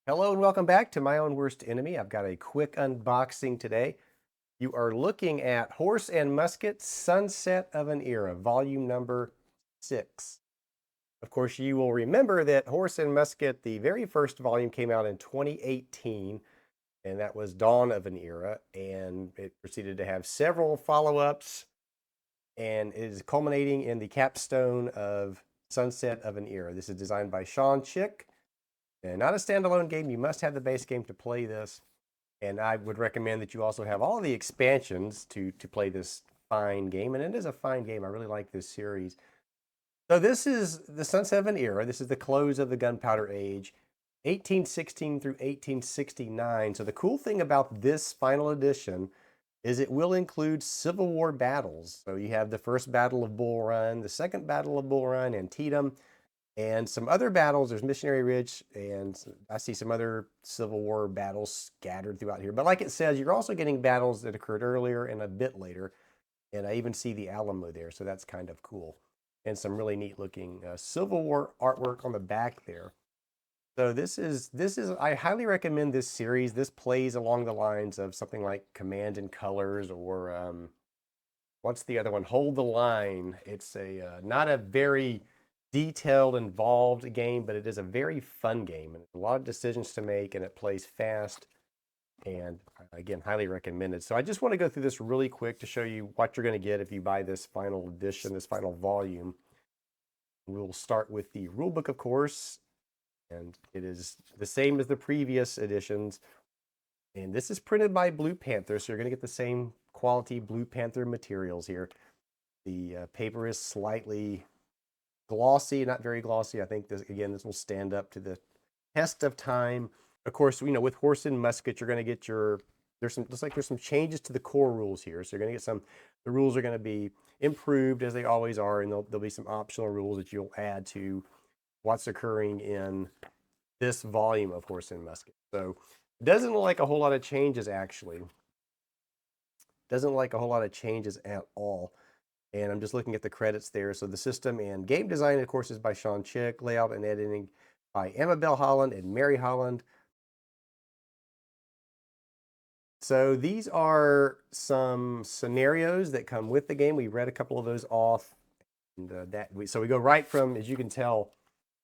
Hello and welcome back to My Own Worst Enemy. I've got a quick unboxing today. You are looking at Horse and Musket Sunset of an Era, volume number 6. Of course, you will remember that Horse and Musket, the very first volume, came out in 2018, and that was Dawn of an Era, and it proceeded to have several follow-ups and is culminating in the capstone of Sunset of an Era. This is designed by Sean Chick. And not a standalone game. You must have the base game to play this. And I would recommend that you also have all the expansions to play this fine game. And it is a fine game. I really like this series. So this is the Sunset of an Era. This is the close of the Gunpowder Age, 1816 through 1869. So the cool thing about this final edition is it will include Civil War battles. So you have the first Battle of Bull Run, the second Battle of Bull Run, Antietam, and some other battles. There's Missionary Ridge, and I see some other Civil War battles scattered throughout here. But like it says, you're also getting battles that occurred earlier and a bit later. And I even see the Alamo there, so that's kind of cool. And some really neat looking Civil War artwork on the back there. So this is I highly recommend this series. This plays along the lines of something like Command and Colors, or what's the other one? Hold the Line. It's a not a very detailed, involved game, but it is a very fun game, and a lot of decisions to make, and it plays fast. And again, highly recommended. So I just want to go through this really quick to show you what you're going to get if you buy this final edition, this final volume. We'll start with the rule book, of course, and it is the same as the previous editions. And this is printed by Blue Panther, so you're going to get the same quality Blue Panther materials here. The paper is slightly glossy, not very glossy. I think this will stand up to the test of time. Of course, with Horse and Musket, you're going to get there's some changes to the core rules here. So you're going to get the rules are going to be improved, as they always are, and there'll be some optional rules that you'll add to what's occurring in this volume of Horse and Musket. So it doesn't look like a whole lot of changes, actually. Doesn't look like a whole lot of changes at all. And I'm just looking at the credits there. So the system and game design, of course, is by Sean Chick. Layout and editing by Amabel Holland and Mary Holland. So these are some scenarios that come with the game. We read a couple of those off. And so we go right from, as you can tell,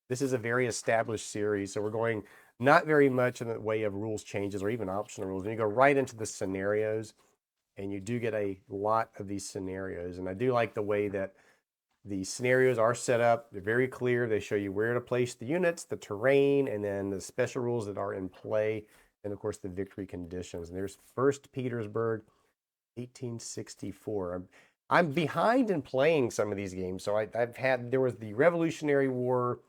this is a very established series. So we're going not very much in the way of rules changes or even optional rules. And you go right into the scenarios. And you do get a lot of these scenarios. And I do like the way that the scenarios are set up. They're very clear. They show you where to place the units, the terrain, and then the special rules that are in play, and of course the victory conditions. And there's First Petersburg, 1864. I'm behind in playing some of these games. So there was the Revolutionary War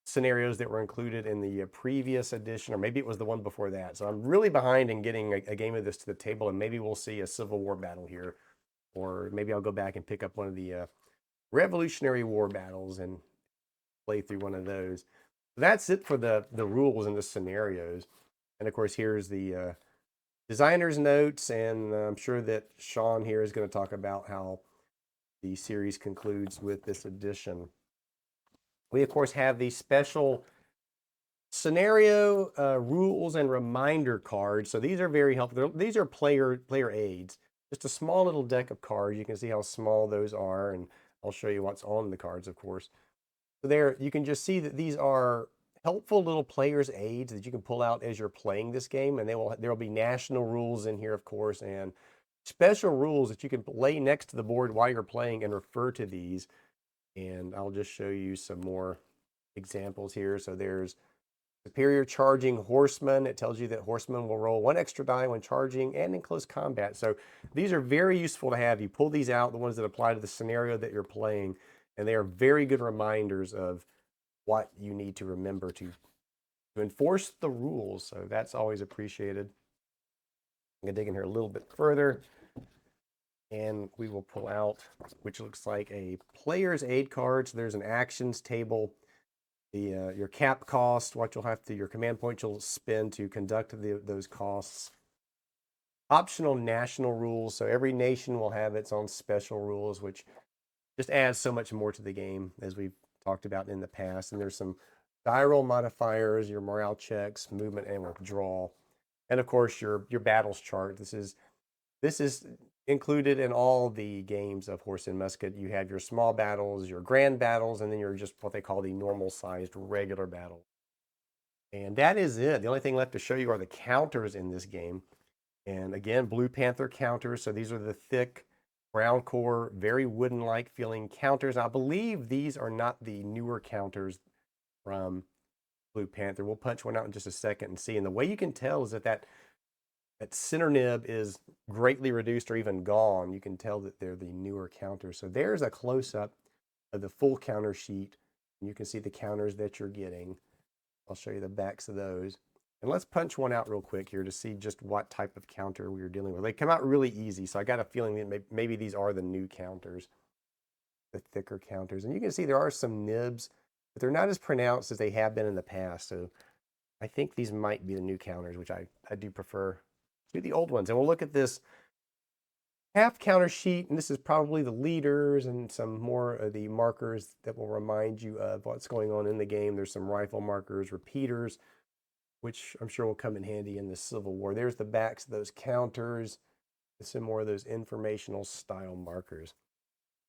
scenarios that were included in the previous edition, or maybe it was the one before that. So I'm really behind in getting a game of this to the table, and maybe we'll see a Civil War battle here, or maybe I'll go back and pick up one of the Revolutionary War battles and play through one of those. That's it for the rules and the scenarios. And of course, here's the designer's notes, and I'm sure that Sean here is going to talk about how the series concludes with this edition. We, of course, have the special scenario rules and reminder cards. So these are very helpful. These are player aids. Just a small little deck of cards. You can see how small those are, and I'll show you what's on the cards, of course. So there, you can just see that these are helpful little player's aids that you can pull out as you're playing this game, and there will be national rules in here, of course, and special rules that you can lay next to the board while you're playing and refer to these. And I'll just show you some more examples here. So there's Superior Charging Horseman. It tells you that horsemen will roll 1 extra die when charging and in close combat. So these are very useful to have. You pull these out, the ones that apply to the scenario that you're playing, and they are very good reminders of what you need to remember to enforce the rules. So that's always appreciated. I'm going to dig in here a little bit further, and we will pull out, which looks like a player's aid card. So there's an actions table, your cap cost, what you'll have to, your command point you'll spend to conduct those costs. Optional national rules. So every nation will have its own special rules, which just adds so much more to the game, as we've talked about in the past. And there's some Diral modifiers, your morale checks, movement and withdrawal, and of course your battles chart. This is included in all the games of Horse and Musket. You have your small battles, your grand battles, and then your just what they call the normal sized regular battle. And that is it. The only thing left to show you are the counters in this game. And again, Blue Panther counters. So these are the thick brown core, very wooden-like feeling counters. I believe these are not the newer counters from Blue Panther. We'll punch one out in just a second and see. And the way you can tell is that center nib is greatly reduced or even gone. You can tell that they're the newer counters. So there's a close-up of the full counter sheet. And you can see the counters that you're getting. I'll show you the backs of those. And let's punch one out real quick here to see just what type of counter we are dealing with. They come out really easy, so I got a feeling that maybe these are the new counters, the thicker counters. And you can see there are some nibs, but they're not as pronounced as they have been in the past. So I think these might be the new counters, which I do prefer to the old ones. And we'll look at this half counter sheet, and this is probably the leaders and some more of the markers that will remind you of what's going on in the game. There's some rifle markers, repeaters, which I'm sure will come in handy in the Civil War. There's the backs of those counters, and some more of those informational style markers.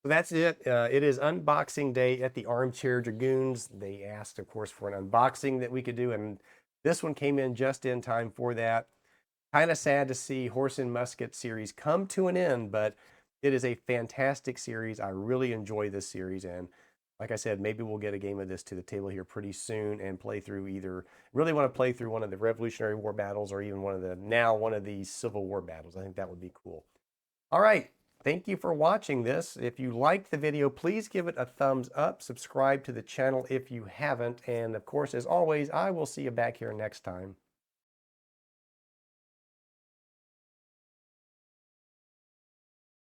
So that's it. It is unboxing day at the Armchair Dragoons. They asked, of course, for an unboxing that we could do, and this one came in just in time for that. Kind of sad to see Horse and Musket series come to an end, but it is a fantastic series. I really enjoy this series, and like I said, maybe we'll get a game of this to the table here pretty soon and play through really want to play through one of the Revolutionary War battles or even one of the Civil War battles. I think that would be cool. All right. Thank you for watching this. If you liked the video, please give it a thumbs up. Subscribe to the channel if you haven't. And of course, as always, I will see you back here next time.